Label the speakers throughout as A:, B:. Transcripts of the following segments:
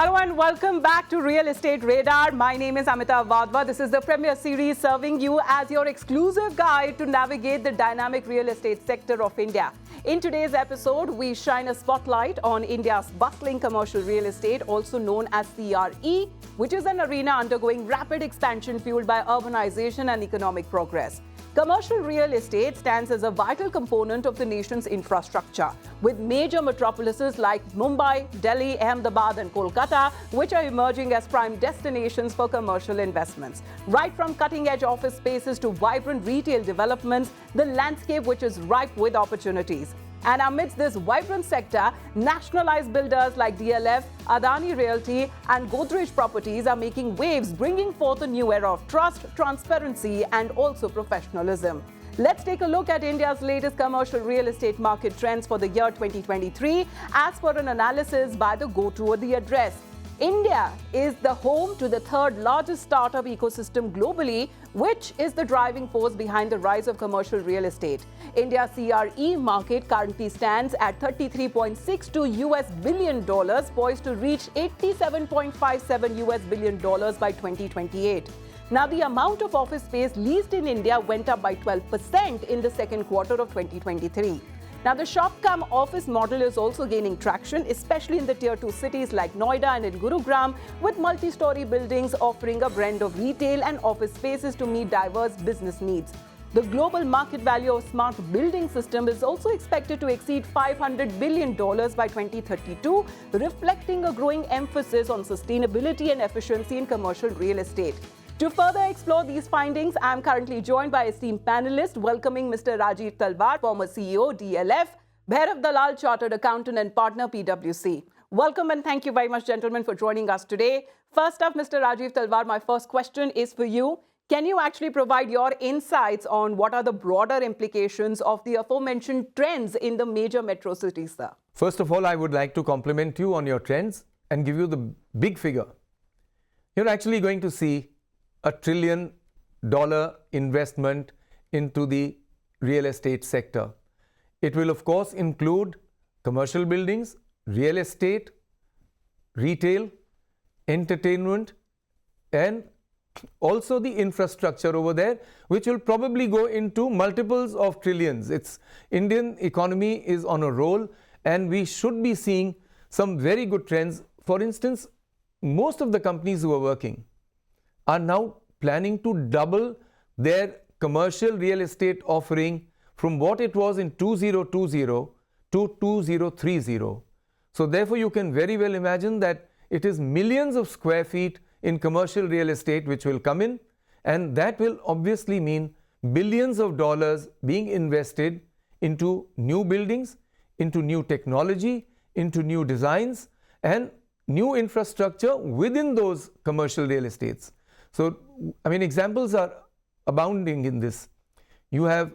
A: Hello and welcome back to Real Estate Radar. My name is Amita Vadva. This is the premier series serving you as your exclusive guide to navigate the dynamic real estate sector of India. In today's episode, we shine a spotlight on India's bustling commercial real estate, also known as CRE, which is an arena undergoing rapid expansion fueled by urbanization and economic progress. Commercial real estate stands as a vital component of the nation's infrastructure, with major metropolises like Mumbai, Delhi, Ahmedabad and Kolkata, which are emerging as prime destinations for commercial investments. Right from cutting-edge office spaces to vibrant retail developments, the landscape which is ripe with opportunities. And amidst this vibrant sector, nationalized builders like DLF, Adani Realty and Godrej Properties are making waves, bringing forth a new era of trust, transparency and also professionalism. Let's take a look at India's latest commercial real estate market trends for the year 2023 as per an analysis by the Go To The Address. India is the home to the third largest startup ecosystem globally, which is the driving force behind the rise of commercial real estate. India's CRE market currently stands at $33.62 billion, poised to reach $87.57 billion by 2028. Now, the amount of office space leased in India went up by 12% in the second quarter of 2023. Now, the shop-cum-office model is also gaining traction, especially in the Tier 2 cities like Noida and in Gurugram, with multi-story buildings offering a blend of retail and office spaces to meet diverse business needs. The global market value of smart building system is also expected to exceed $500 billion by 2032, reflecting a growing emphasis on sustainability and efficiency in commercial real estate. To further explore these findings, I am currently joined by esteemed panelists, welcoming Mr. Rajiv Talwar, former CEO, DLF, Bhairav Dalal, Chartered Accountant and Partner, PwC. Welcome and thank you very much, gentlemen, for joining us today. First up, Mr. Rajiv Talwar, my first question is for you. Can you actually provide your insights on what are the broader implications of the aforementioned trends in the major metro cities, sir?
B: First of all, I would like to compliment you on your trends and give you the big figure. You're actually going to see $1 trillion investment into the real estate sector. It will, of course, include commercial buildings, real estate, retail, entertainment, and also the infrastructure over there, which will probably go into multiples of trillions. Indian economy is on a roll, and we should be seeing some very good trends. For instance, most of the companies who are working are now planning to double their commercial real estate offering from what it was in 2020 to 2030. So therefore, you can very well imagine that it is millions of square feet in commercial real estate which will come in, and that will obviously mean billions of dollars being invested into new buildings, into new technology, into new designs and new infrastructure within those commercial real estates. So, examples are abounding in this. You have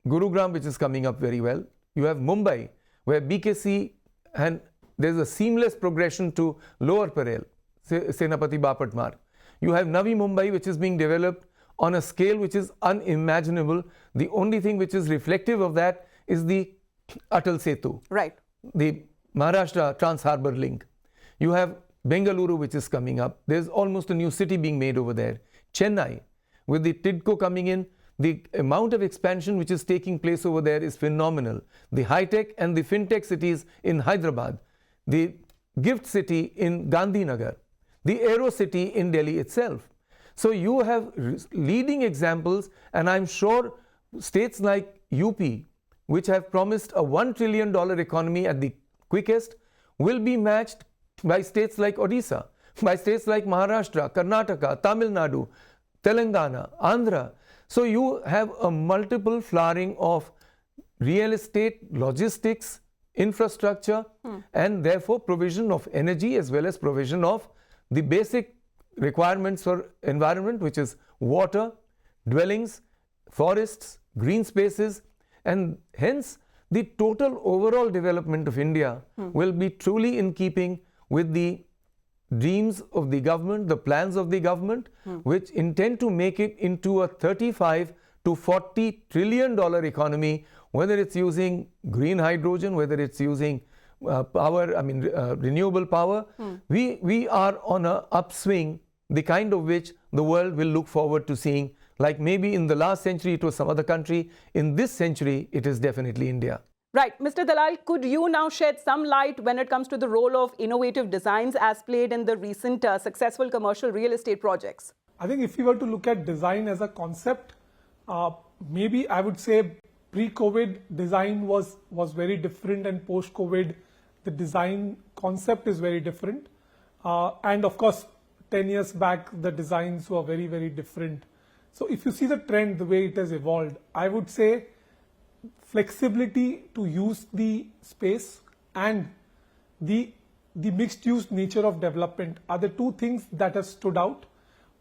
B: Gurugram, which is coming up very well. You have Mumbai, where BKC, and there's a seamless progression to Lower Parel, Senapati Bapat Marg. You have Navi Mumbai, which is being developed on a scale which is unimaginable. The only thing which is reflective of that is the Atal Setu,
A: right?
B: The Maharashtra Trans-Harbour Link. You have Bengaluru, which is coming up. There's almost a new city being made over there. Chennai, with the TIDCO coming in, the amount of expansion which is taking place over there is phenomenal. The high-tech and the fintech cities in Hyderabad, the gift city in Gandhinagar, the Aero City in Delhi itself. So you have leading examples, and I'm sure states like UP, which have promised a $1 trillion economy at the quickest, will be matched by states like Odisha, by states like Maharashtra, Karnataka, Tamil Nadu, Telangana, Andhra. So you have a multiple flowering of real estate, logistics, infrastructure, and therefore provision of energy as well as provision of the basic requirements for environment, which is water, dwellings, forests, green spaces, and hence the total overall development of India will be truly in keeping with the dreams of the government, the plans of the government, which intend to make it into a $35 to $40 trillion economy, whether it's using green hydrogen, whether it's using renewable power. We are on an upswing, the kind of which the world will look forward to seeing. Like maybe in the last century it was some other country. In this century, it is definitely India.
A: Right. Mr. Dalal, could you now shed some light when it comes to the role of innovative designs as played in the recent successful commercial real estate projects?
C: I think if you were to look at design as a concept, maybe I would say pre-COVID design was very different, and post-COVID the design concept is very different. And of course, 10 years back, the designs were very, very different. So if you see the trend, the way it has evolved, I would say flexibility to use the space and the mixed use nature of development are the two things that have stood out.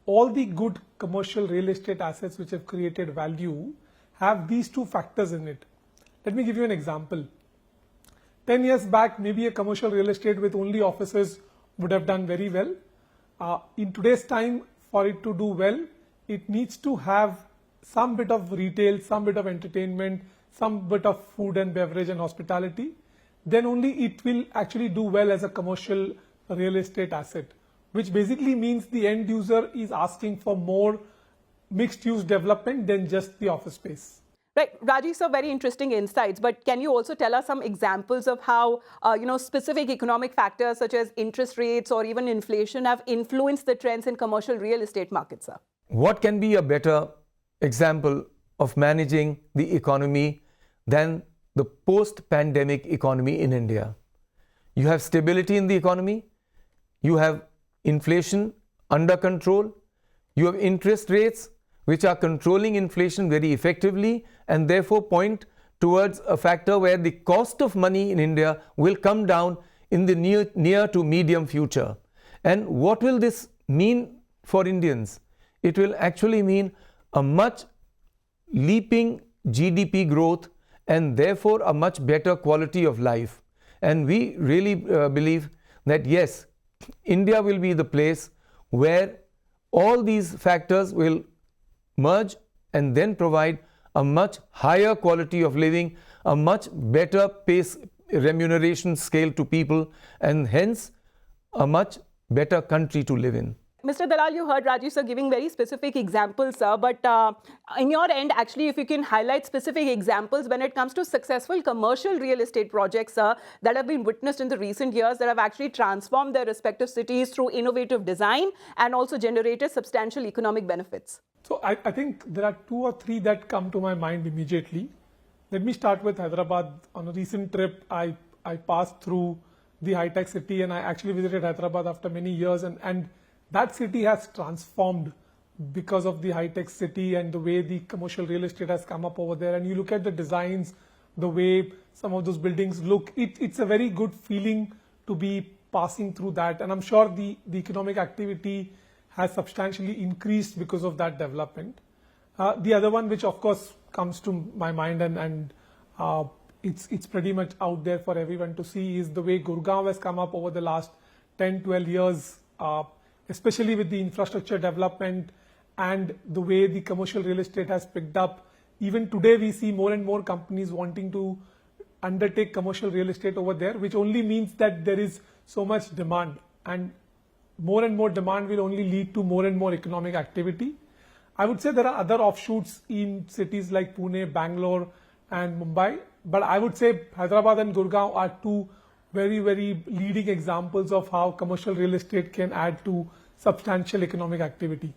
C: All the good commercial real estate assets which have created value have these two factors in it. Let me give you an example. 10 years back, maybe a commercial real estate with only offices would have done very well. In today's time, for it to do well, it needs to have some bit of retail, some bit of entertainment, some bit of food and beverage and hospitality. Then only it will actually do well as a commercial real estate asset, which basically means the end user is asking for more mixed use development than just the office space.
A: Right, Rajesh, so very interesting insights. But can you also tell us some examples of how specific economic factors such as interest rates or even inflation have influenced the trends in commercial real estate markets, sir?
B: What can be a better example of managing the economy than the post-pandemic economy in India? You have stability in the economy, you have inflation under control, you have interest rates which are controlling inflation very effectively and therefore point towards a factor where the cost of money in India will come down in the near to medium future. And what will this mean for Indians? It will actually mean a much leaping GDP growth and therefore a much better quality of life. And we really believe that yes, India will be the place where all these factors will merge and then provide a much higher quality of living, a much better pace remuneration scale to people, and hence a much better country to live in.
A: Mr. Dalal, you heard Rajesh sir giving very specific examples, sir, but in your end, actually, if you can highlight specific examples when it comes to successful commercial real estate projects, sir, that have been witnessed in the recent years that have actually transformed their respective cities through innovative design and also generated substantial economic benefits.
C: So I think there are two or three that come to my mind immediately. Let me start with Hyderabad. On a recent trip, I passed through the high-tech city and I actually visited Hyderabad after many years, and that city has transformed because of the high-tech city and the way the commercial real estate has come up over there. And you look at the designs, the way some of those buildings look, it's a very good feeling to be passing through that. And I'm sure the economic activity has substantially increased because of that development. The other one, which of course comes to my mind and it's pretty much out there for everyone to see, is the way Gurgaon has come up over the last 10, 12 years, especially with the infrastructure development and the way the commercial real estate has picked up. Even today, we see more and more companies wanting to undertake commercial real estate over there, which only means that there is so much demand, and more demand will only lead to more and more economic activity. I would say there are other offshoots in cities like Pune, Bangalore and Mumbai, but I would say Hyderabad and Gurgaon are two very, very leading examples of how commercial real estate can add to substantial economic activity.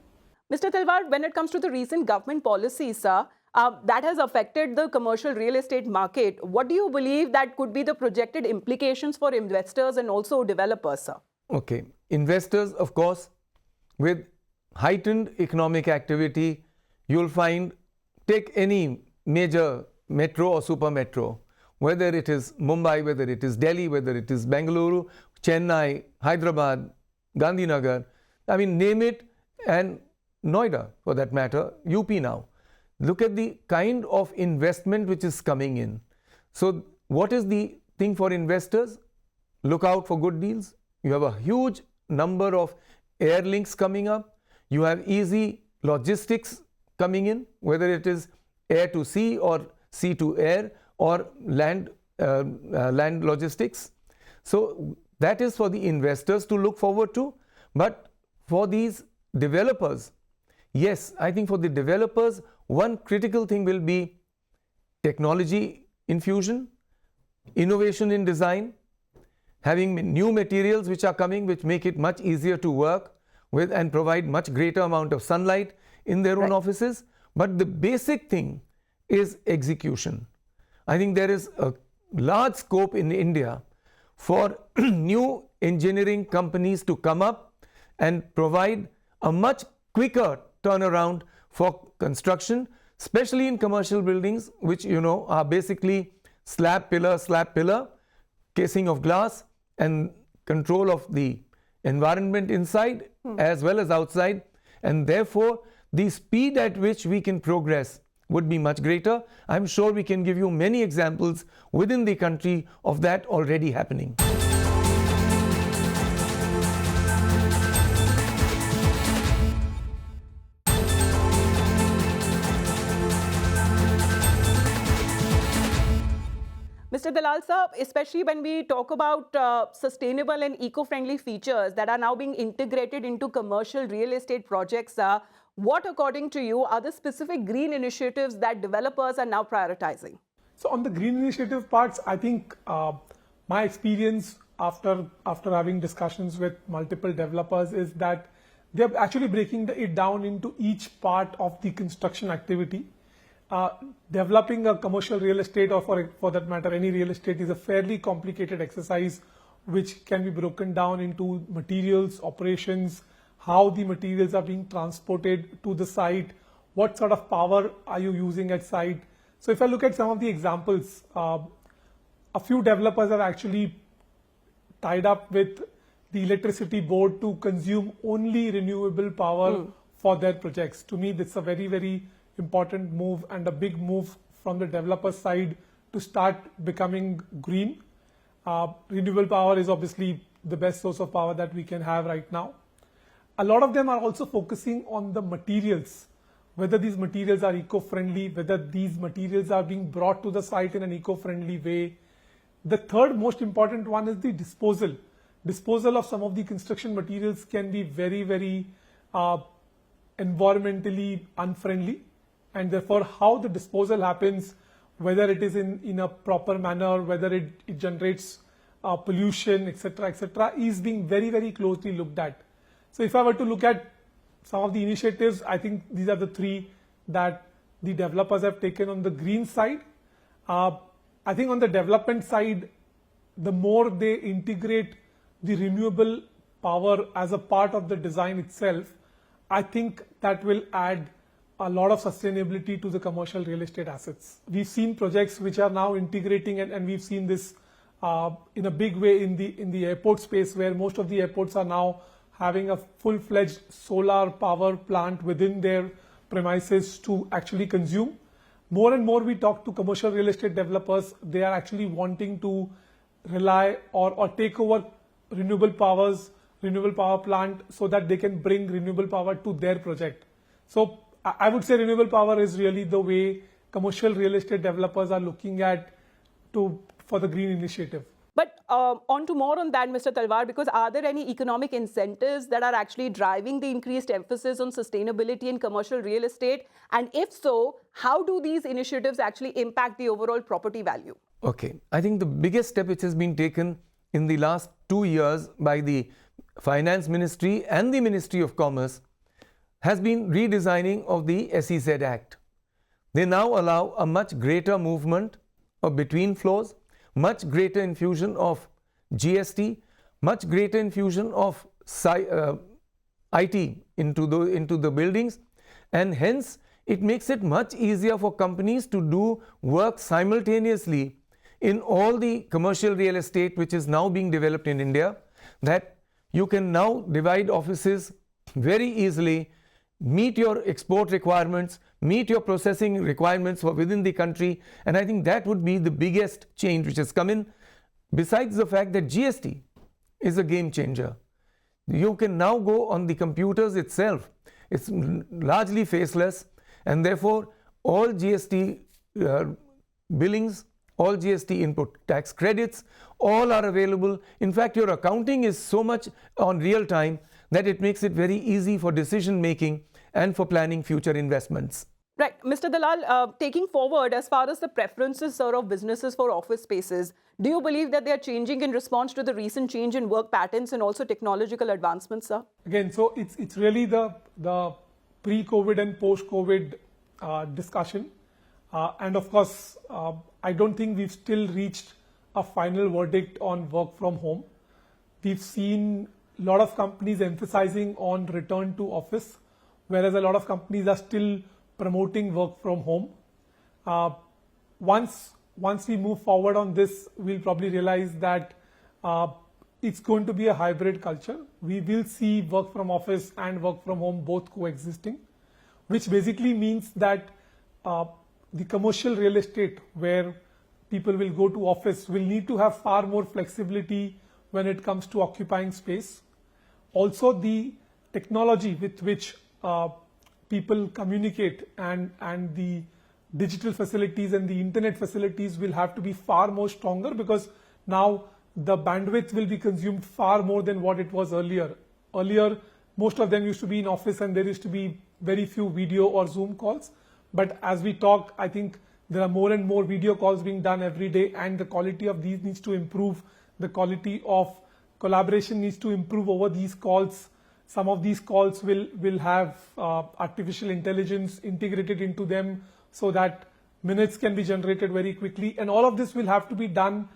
A: Mr. Talwar, when it comes to the recent government policies, sir, that has affected the commercial real estate market, what do you believe that could be the projected implications for investors and also developers, sir?
B: Okay. Investors, of course, with heightened economic activity, you'll find, take any major metro or super metro, whether it is Mumbai, whether it is Delhi, whether it is Bengaluru, Chennai, Hyderabad, Gandhinagar, I mean, name it, and Noida for that matter, UP now. Look at the kind of investment which is coming in. So what is the thing for investors? Look out for good deals. You have a huge number of air links coming up. You have easy logistics coming in, whether it is air to sea or sea to air or land logistics. So that is for the investors to look forward to. But for these developers, yes, I think for the developers, one critical thing will be technology infusion, innovation in design, having new materials which are coming, which make it much easier to work with and provide much greater amount of sunlight in their own offices. But the basic thing is execution. I think there is a large scope in India for new engineering companies to come up and provide a much quicker turnaround for construction, especially in commercial buildings, which are basically slab pillar, casing of glass, and control of the environment inside as well as outside. And therefore, the speed at which we can progress would be much greater. I'm sure we can give you many examples within the country of that already happening.
A: Mr. Dalal sir, especially when we talk about sustainable and eco-friendly features that are now being integrated into commercial real estate projects, what, according to you, are the specific green initiatives that developers are now prioritizing?
C: So on the green initiative parts, I think my experience after having discussions with multiple developers is that they're actually breaking it down into each part of the construction activity. Developing a commercial real estate, or for that matter any real estate, is a fairly complicated exercise which can be broken down into materials, operations, how the materials are being transported to the site, what sort of power are you using at site. So if I look at some of the examples, a few developers are actually tied up with the electricity board to consume only renewable power for their projects. To me, that's a very, very important move and a big move from the developer side to start becoming green. Renewable power is obviously the best source of power that we can have right now. A lot of them are also focusing on the materials, whether these materials are eco-friendly, whether these materials are being brought to the site in an eco-friendly way. The third most important one is the disposal. Disposal of some of the construction materials can be very, very environmentally unfriendly, and therefore how the disposal happens, whether it is in a proper manner, whether it generates pollution, etc., is being very, very closely looked at. So if I were to look at some of the initiatives, I think these are the three that the developers have taken on the green side. I think on the development side, the more they integrate the renewable power as a part of the design itself, I think that will add a lot of sustainability to the commercial real estate assets. We've seen projects which are now integrating, and we've seen this in a big way in the airport space, where most of the airports are now having a full-fledged solar power plant within their premises to actually consume. More and more we talk to commercial real estate developers, they are actually wanting to rely or take over renewable power plant so that they can bring renewable power to their project. So I would say renewable power is really the way commercial real estate developers are looking at for the green initiative.
A: But on to more on that, Mr. Talwar, because are there any economic incentives that are actually driving the increased emphasis on sustainability in commercial real estate? And if so, how do these initiatives actually impact the overall property value?
B: Okay, I think the biggest step which has been taken in the last 2 years by the Finance Ministry and the Ministry of Commerce has been redesigning of the SEZ Act. They now allow a much greater movement of between floors, much greater infusion of GST, much greater infusion of IT into the buildings, and hence it makes it much easier for companies to do work simultaneously in all the commercial real estate which is now being developed in India, that you can now divide offices very easily, meet your export requirements, meet your processing requirements for within the country, and I think that would be the biggest change which has come in, besides the fact that GST is a game changer. You can now go on the computers itself. It's largely faceless, and therefore all GST billings all GST input tax credits, all are available. In fact, your accounting is so much on real time that it makes it very easy for decision making and for planning future investments.
A: Right. Mr. Dalal, taking forward as far as the preferences, sir, of businesses for office spaces, do you believe that they are changing in response to the recent change in work patterns and also technological advancements, sir?
C: Again, so it's really the pre-COVID and post-COVID discussion. And of course, I don't think we've still reached a final verdict on work from home. We've seen a lot of companies emphasizing on return to office, whereas a lot of companies are still promoting work from home. Once we move forward on this, we'll probably realize that it's going to be a hybrid culture. We will see work from office and work from home both coexisting, which basically means that the commercial real estate where people will go to office will need to have far more flexibility when it comes to occupying space. Also, the technology with which people communicate and the digital facilities and the internet facilities will have to be far more stronger, because now the bandwidth will be consumed far more than what it was earlier. Earlier, most of them used to be in office and there used to be very few video or Zoom calls. But as we talk, I think there are more and more video calls being done every day, and the quality of these needs to improve. The quality of collaboration needs to improve over these calls. Some of these calls will have artificial intelligence integrated into them so that minutes can be generated very quickly. And all of this will have to be done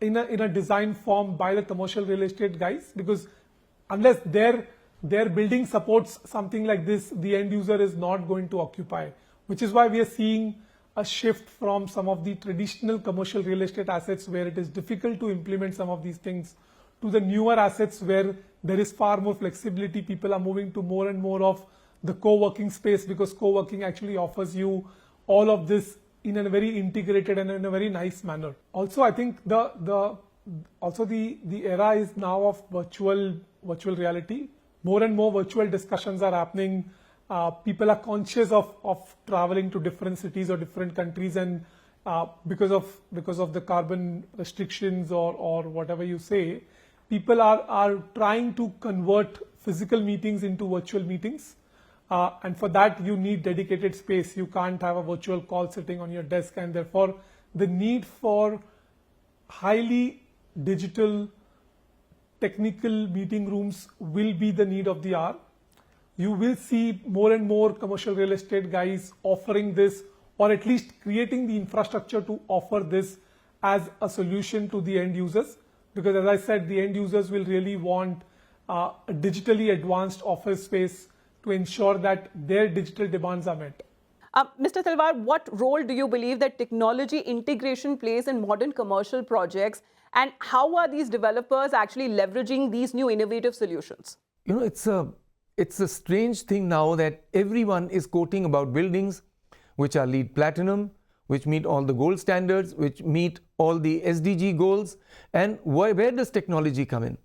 C: in a design form by the commercial real estate guys, because unless their building supports something like this, the end user is not going to occupy, which is why we are seeing a shift from some of the traditional commercial real estate assets where it is difficult to implement some of these things to the newer assets where there is far more flexibility. People are moving to more and more of the co-working space, because co-working actually offers you all of this in a very integrated and in a very nice manner. Also, I think the era is now of virtual reality. More and more virtual discussions are happening. People are conscious of traveling to different cities or different countries, and because of the carbon restrictions or whatever you say, people are trying to convert physical meetings into virtual meetings. And for that, you need dedicated space. You can't have a virtual call sitting on your desk, and therefore the need for highly digital technical meeting rooms will be the need of the hour. You will see more and more commercial real estate guys offering this, or at least creating the infrastructure to offer this as a solution to the end users. Because as I said, the end users will really want a digitally advanced office space to ensure that their digital demands are met.
A: Mr. Talwar, what role do you believe that technology integration plays in modern commercial projects, and how are these developers actually leveraging these new innovative solutions?
B: You know, it's a strange thing now that everyone is quoting about buildings which are LEED Platinum, which meet all the gold standards, which meet all the SDG goals. And where does technology come in?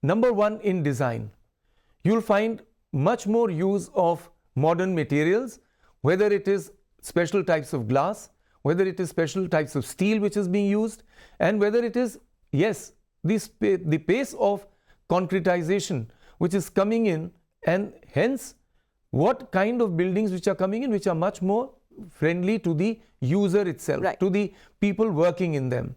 B: Number one, in design. You'll find much more use of modern materials, whether it is special types of glass, whether it is special types of steel which is being used, and whether it is, yes, the pace of concretization which is coming in, and hence what kind of buildings which are coming in, which are much more friendly to the user itself,
A: right,
B: to the people working in them.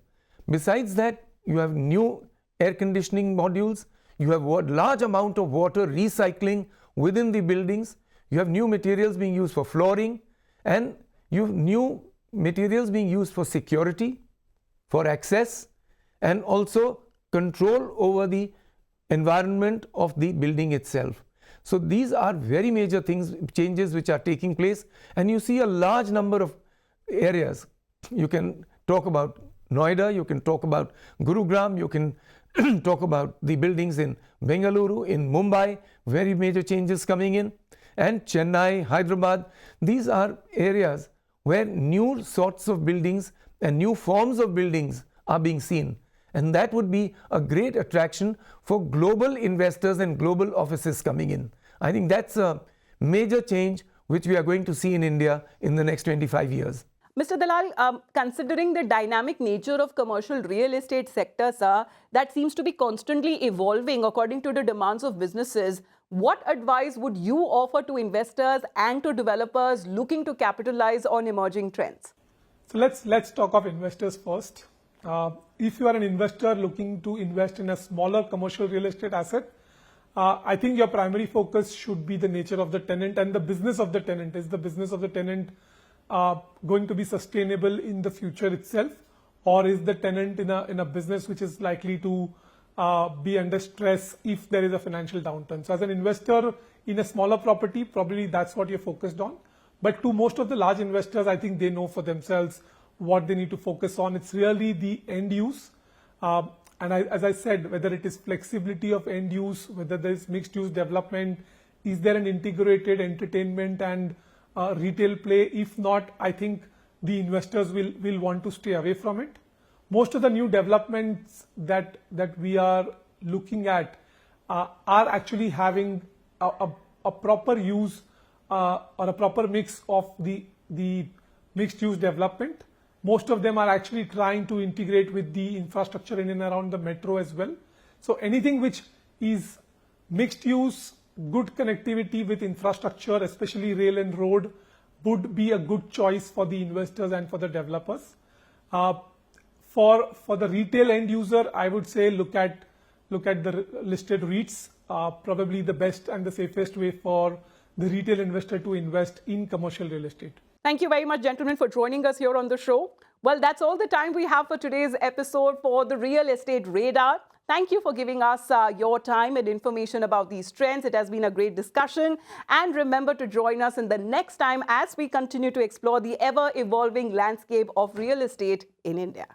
B: Besides that, you have new air conditioning modules, you have large amount of water recycling within the buildings, you have new materials being used for flooring, and you have new materials being used for security, for access, and also control over the environment of the building itself. So these are very major things, changes which are taking place, and you see a large number of areas. You can talk about Noida, you can talk about Gurugram, you can talk about the buildings in Bengaluru, in Mumbai, very major changes coming in, and Chennai, Hyderabad. These are areas where new sorts of buildings and new forms of buildings are being seen. And that would be a great attraction for global investors and global offices coming in. I think that's a major change which we are going to see in India in the next 25 years.
A: Mr. Dalal, considering the dynamic nature of commercial real estate sector, sir, that seems to be constantly evolving according to the demands of businesses, what advice would you offer to investors and to developers looking to capitalize on emerging trends?
C: So let's talk of investors first. If you are an investor looking to invest in a smaller commercial real estate asset, I think your primary focus should be the nature of the tenant and the business of the tenant. Is the business of the tenant going to be sustainable in the future itself, or is the tenant in a business which is likely to be under stress if there is a financial downturn? So as an investor in a smaller property, probably that's what you're focused on. But to most of the large investors, I think they know for themselves what they need to focus on. It's really the end use. As I said, whether it is flexibility of end use, whether there is mixed use development, is there an integrated entertainment and retail play? If not, I think the investors will want to stay away from it. Most of the new developments that we are looking at are actually having a proper use or a proper mix of the mixed use development. Most of them are actually trying to integrate with the infrastructure in and around the metro as well. So anything which is mixed use, good connectivity with infrastructure, especially rail and road, would be a good choice for the investors and for the developers. For the retail end user, I would say look at the listed REITs. Probably the best and the safest way for the retail investor to invest in commercial real estate.
A: Thank you very much, gentlemen, for joining us here on the show. Well, that's all the time we have for today's episode for the Real Estate Radar. Thank you for giving us your time and information about these trends. It has been a great discussion. And remember to join us in the next time as we continue to explore the ever-evolving landscape of real estate in India.